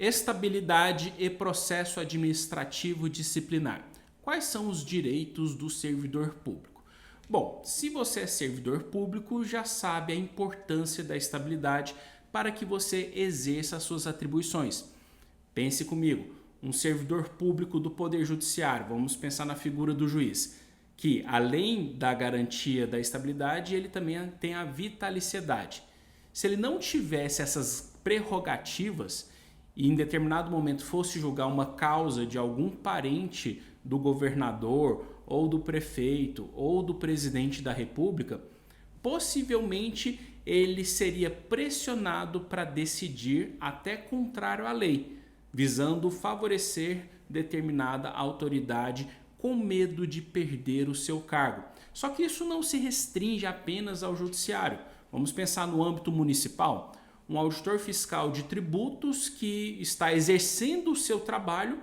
Estabilidade e processo administrativo disciplinar. Quais são os direitos do servidor público? Bom, se você é servidor público, já sabe a importância da estabilidade para que você exerça as suas atribuições. Pense comigo, um servidor público do Poder Judiciário, vamos pensar na figura do juiz, que além da garantia da estabilidade, ele também tem a vitaliciedade. Se ele não tivesse essas prerrogativas e em determinado momento fosse julgar uma causa de algum parente do governador ou do prefeito ou do presidente da República, possivelmente ele seria pressionado para decidir até contrário à lei, visando favorecer determinada autoridade com medo de perder o seu cargo. Só que isso não se restringe apenas ao judiciário. Vamos pensar no âmbito municipal. Um auditor fiscal de tributos que está exercendo o seu trabalho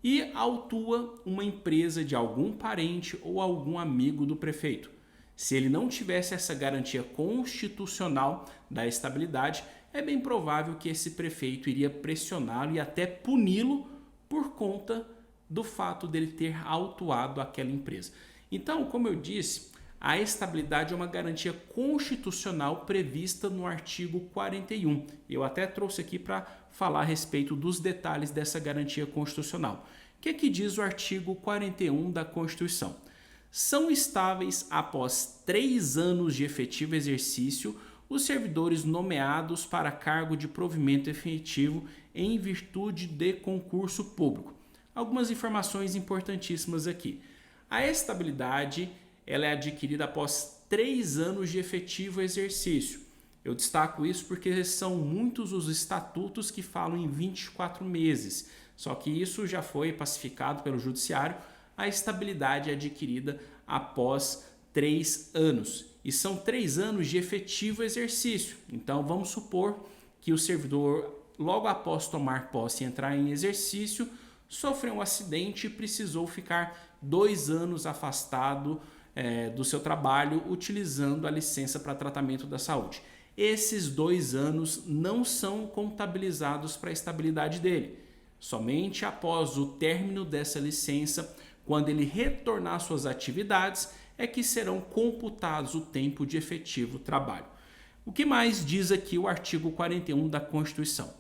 e autua uma empresa de algum parente ou algum amigo do prefeito. Se ele não tivesse essa garantia constitucional da estabilidade, é bem provável que esse prefeito iria pressioná-lo e até puni-lo por conta do fato dele ter autuado aquela empresa. Então, como eu disse, a estabilidade é uma garantia constitucional prevista no artigo 41. Eu até trouxe aqui para falar a respeito dos detalhes dessa garantia constitucional. O que diz o artigo 41 da Constituição? São estáveis após 3 anos de efetivo exercício os servidores nomeados para cargo de provimento efetivo em virtude de concurso público. Algumas informações importantíssimas aqui. A estabilidade ela é adquirida após 3 anos de efetivo exercício. Eu destaco isso porque são muitos os estatutos que falam em 24 meses. Só que isso já foi pacificado pelo judiciário. A estabilidade é adquirida após 3 anos. E são 3 anos de efetivo exercício. Então vamos supor que o servidor, logo após tomar posse e entrar em exercício, sofreu um acidente e precisou ficar 2 anos afastado do seu trabalho utilizando a licença para tratamento da saúde. Esses 2 anos não são contabilizados para a estabilidade dele. Somente após o término dessa licença, quando ele retornar às suas atividades, é que serão computados o tempo de efetivo trabalho. O que mais diz aqui o artigo 41 da Constituição?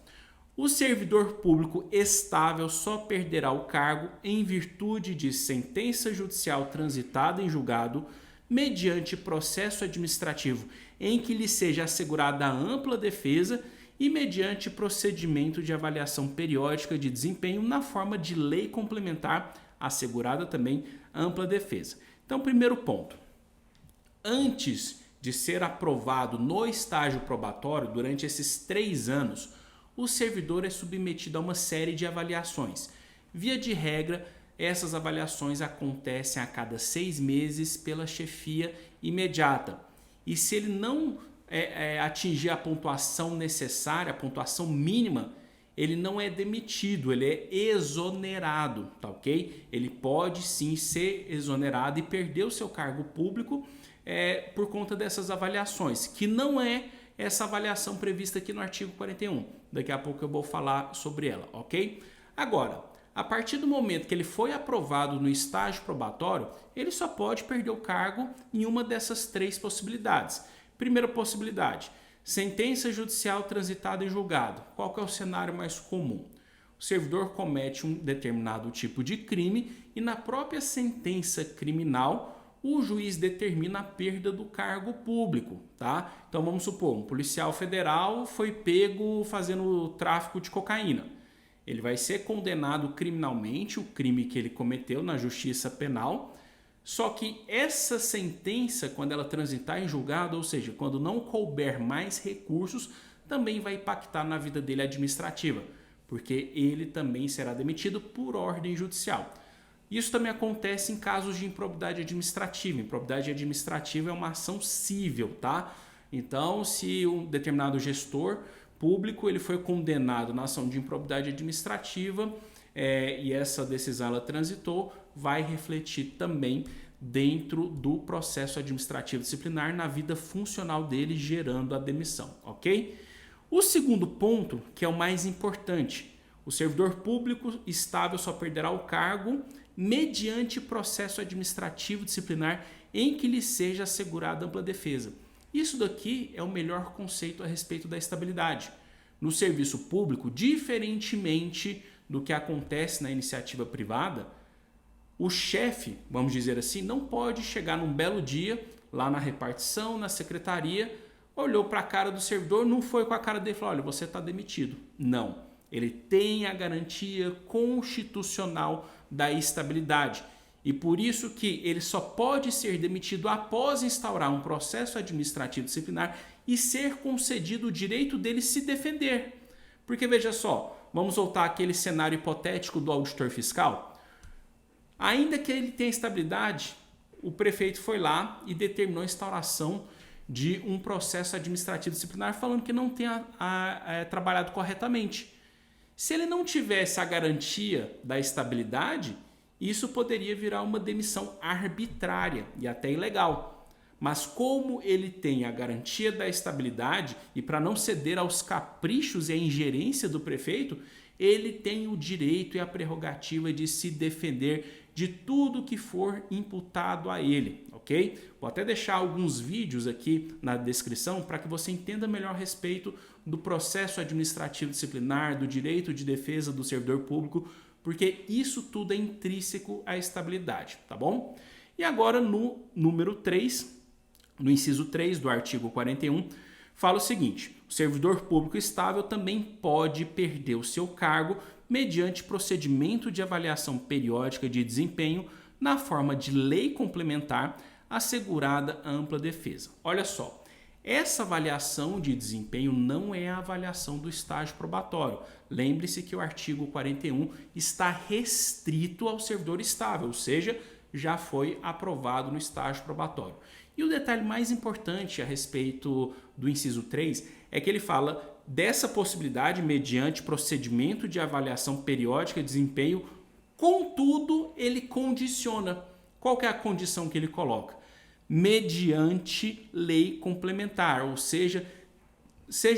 O servidor público estável só perderá o cargo em virtude de sentença judicial transitada em julgado, mediante processo administrativo em que lhe seja assegurada ampla defesa e mediante procedimento de avaliação periódica de desempenho na forma de lei complementar, assegurada também ampla defesa. Então, primeiro ponto. Antes de ser aprovado no estágio probatório, durante esses 3 anos, o servidor é submetido a uma série de avaliações. Via de regra, essas avaliações acontecem a cada 6 meses pela chefia imediata. E se ele não atingir a pontuação necessária, a pontuação mínima, ele não é demitido, ele é exonerado, tá ok? Ele pode sim ser exonerado e perder o seu cargo público por conta dessas avaliações, que não é essa avaliação prevista aqui no artigo 41. Daqui a pouco eu vou falar sobre ela, ok? Agora, a partir do momento que ele foi aprovado no estágio probatório, ele só pode perder o cargo em uma dessas 3 possibilidades. Primeira possibilidade, sentença judicial transitada em julgado. Qual que é o cenário mais comum? O servidor comete um determinado tipo de crime e na própria sentença criminal o juiz determina a perda do cargo público, tá? Então vamos supor, um policial federal foi pego fazendo tráfico de cocaína. Ele vai ser condenado criminalmente, o crime que ele cometeu na justiça penal, só que essa sentença, quando ela transitar em julgado, ou seja, quando não couber mais recursos, também vai impactar na vida dele administrativa, porque ele também será demitido por ordem judicial. Isso também acontece em casos de improbidade administrativa. Improbidade administrativa é uma ação cível, tá? Então, se um determinado gestor público ele foi condenado na ação de improbidade administrativa e essa decisão ela transitou, vai refletir também dentro do processo administrativo disciplinar na vida funcional dele, gerando a demissão, ok? O segundo ponto, que é o mais importante, O servidor público estável só perderá o cargo mediante processo administrativo disciplinar em que lhe seja assegurada ampla defesa. Isso daqui é o melhor conceito a respeito da estabilidade. No serviço público, diferentemente do que acontece na iniciativa privada, o chefe, vamos dizer assim, não pode chegar num belo dia lá na repartição, na secretaria, olhou para a cara do servidor, não foi com a cara dele e falou: olha, você está demitido. Não. Ele tem a garantia constitucional da estabilidade. E por isso que ele só pode ser demitido após instaurar um processo administrativo disciplinar e ser concedido o direito dele se defender. Porque veja só, vamos voltar àquele cenário hipotético do auditor fiscal. Ainda que ele tenha estabilidade, o prefeito foi lá e determinou a instauração de um processo administrativo disciplinar falando que não tenha trabalhado corretamente. Se ele não tivesse a garantia da estabilidade, isso poderia virar uma demissão arbitrária e até ilegal. Mas como ele tem a garantia da estabilidade e para não ceder aos caprichos e à ingerência do prefeito, ele tem o direito e a prerrogativa de se defender de tudo que for imputado a ele, ok? Vou até deixar alguns vídeos aqui na descrição para que você entenda melhor a respeito do processo administrativo disciplinar, do direito de defesa do servidor público, porque isso tudo é intrínseco à estabilidade, tá bom? E agora no número 3, no inciso 3 do artigo 41, fala o seguinte: o servidor público estável também pode perder o seu cargo mediante procedimento de avaliação periódica de desempenho na forma de lei complementar assegurada ampla defesa. Olha só, essa avaliação de desempenho não é a avaliação do estágio probatório. Lembre-se que o artigo 41 está restrito ao servidor estável, ou seja, já foi aprovado no estágio probatório. E o detalhe mais importante a respeito do inciso 3 é que ele fala dessa possibilidade mediante procedimento de avaliação periódica de desempenho, contudo, ele condiciona. Qual que é a condição que ele coloca? Mediante lei complementar, ou seja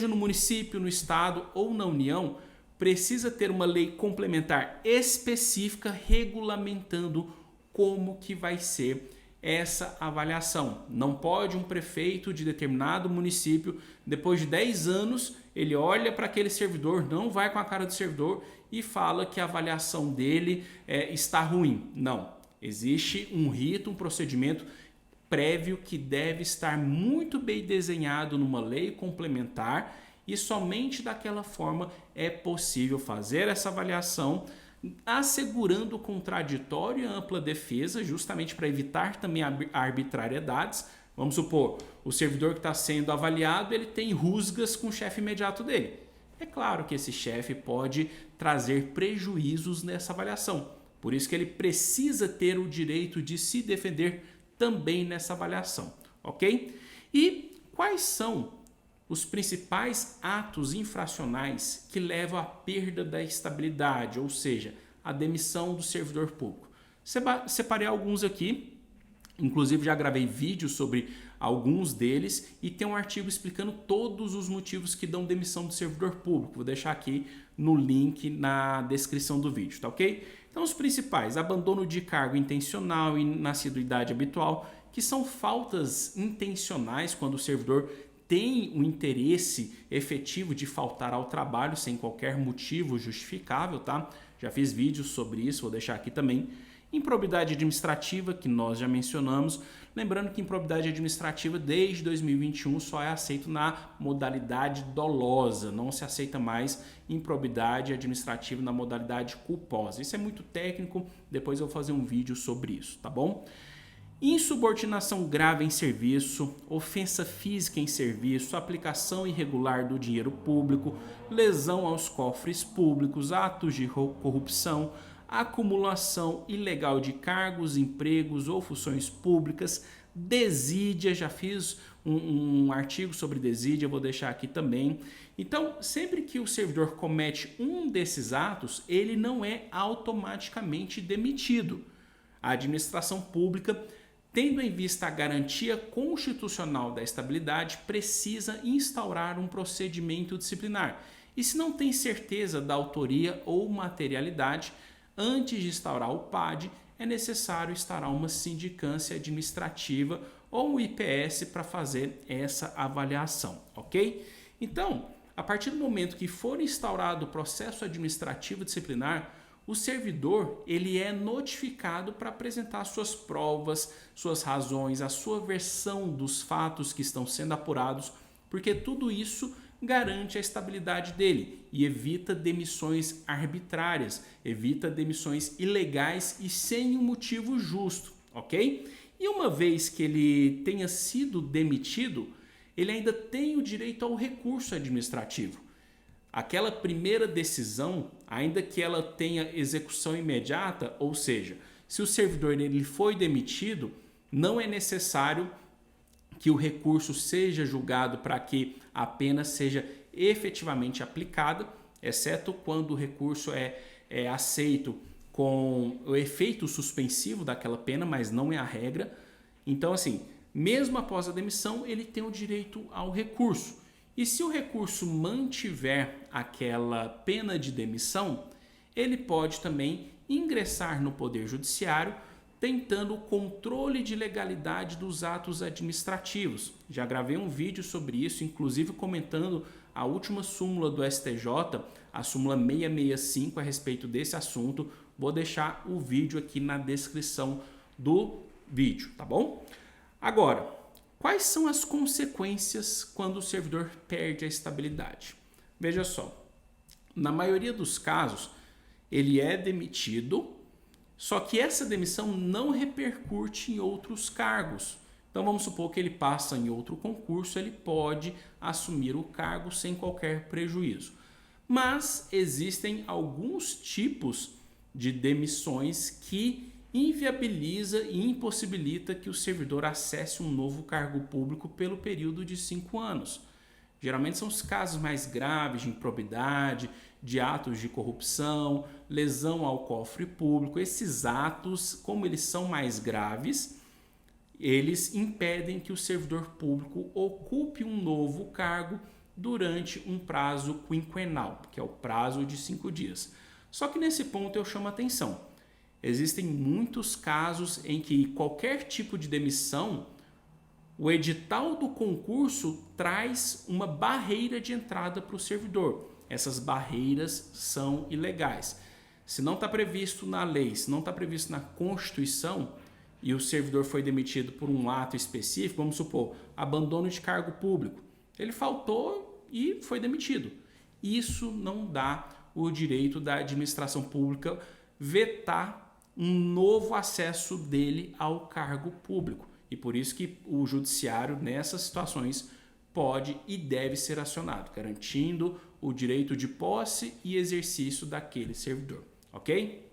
no município, no estado ou na União, precisa ter uma lei complementar específica regulamentando como que vai ser essa avaliação. Não pode um prefeito de determinado município, depois de 10 anos, ele olha para aquele servidor, não vai com a cara do servidor e fala que a avaliação dele está ruim. Não. Existe um rito, um procedimento prévio que deve estar muito bem desenhado numa lei complementar e somente daquela forma é possível fazer essa avaliação, assegurando o contraditório e a ampla defesa, justamente para evitar também arbitrariedades. Vamos supor, o servidor que está sendo avaliado, ele tem rusgas com o chefe imediato dele. É claro que esse chefe pode trazer prejuízos nessa avaliação. Por isso que ele precisa ter o direito de se defender também nessa avaliação, ok? E quais são os principais atos infracionais que levam à perda da estabilidade, ou seja, a demissão do servidor público? Separei alguns aqui, inclusive já gravei vídeos sobre alguns deles e tem um artigo explicando todos os motivos que dão demissão do servidor público. Vou deixar aqui no link na descrição do vídeo, tá ok? Então os principais: abandono de cargo intencional e inassiduidade habitual, que são faltas intencionais quando o servidor tem o interesse efetivo de faltar ao trabalho sem qualquer motivo justificável, tá? Já fiz vídeos sobre isso, vou deixar aqui também. Improbidade administrativa, que nós já mencionamos. Lembrando que improbidade administrativa desde 2021 só é aceito na modalidade dolosa, não se aceita mais improbidade administrativa na modalidade culposa. Isso é muito técnico, depois eu vou fazer um vídeo sobre isso, tá bom? Insubordinação grave em serviço, ofensa física em serviço, aplicação irregular do dinheiro público, lesão aos cofres públicos, atos de corrupção, acumulação ilegal de cargos, empregos ou funções públicas, desídia, já fiz um artigo sobre desídia, vou deixar aqui também. Então, sempre que o servidor comete um desses atos, ele não é automaticamente demitido. A administração pública, tendo em vista a garantia constitucional da estabilidade, precisa instaurar um procedimento disciplinar. E se não tem certeza da autoria ou materialidade, antes de instaurar o PAD, é necessário instaurar uma sindicância administrativa ou o IPS para fazer essa avaliação, ok? Então, a partir do momento que for instaurado o processo administrativo disciplinar, o servidor ele é notificado para apresentar suas provas, suas razões, a sua versão dos fatos que estão sendo apurados, porque tudo isso garante a estabilidade dele e evita demissões arbitrárias, evita demissões ilegais e sem um motivo justo, ok? E uma vez que ele tenha sido demitido, ele ainda tem o direito ao recurso administrativo. Aquela primeira decisão, ainda que ela tenha execução imediata, ou seja, se o servidor ele foi demitido, não é necessário que o recurso seja julgado para que a pena seja efetivamente aplicada, exceto quando o recurso é aceito com o efeito suspensivo daquela pena, mas não é a regra. Então, assim, mesmo após a demissão, ele tem o direito ao recurso. E se o recurso mantiver aquela pena de demissão, ele pode também ingressar no Poder Judiciário tentando o controle de legalidade dos atos administrativos. Já gravei um vídeo sobre isso, inclusive comentando a última súmula do STJ, a súmula 665 a respeito desse assunto. Vou deixar o vídeo aqui na descrição do vídeo, tá bom? Agora, quais são as consequências quando o servidor perde a estabilidade? Veja só, na maioria dos casos, ele é demitido, só que essa demissão não repercute em outros cargos. Então vamos supor que ele passa em outro concurso, ele pode assumir o cargo sem qualquer prejuízo. Mas existem alguns tipos de demissões que inviabiliza e impossibilita que o servidor acesse um novo cargo público pelo período de 5 anos. Geralmente são os casos mais graves de improbidade, de atos de corrupção, lesão ao cofre público. Esses atos, como eles são mais graves, eles impedem que o servidor público ocupe um novo cargo durante um prazo quinquenal, que é o prazo de 5 dias. Só que nesse ponto eu chamo a atenção. Existem muitos casos em que qualquer tipo de demissão, o edital do concurso traz uma barreira de entrada para o servidor. Essas barreiras são ilegais. Se não está previsto na lei, se não está previsto na Constituição e o servidor foi demitido por um ato específico, vamos supor, abandono de cargo público, ele faltou e foi demitido. Isso não dá o direito da administração pública vetar um novo acesso dele ao cargo público. E por isso que o judiciário, nessas situações, pode e deve ser acionado, garantindo o direito de posse e exercício daquele servidor, ok?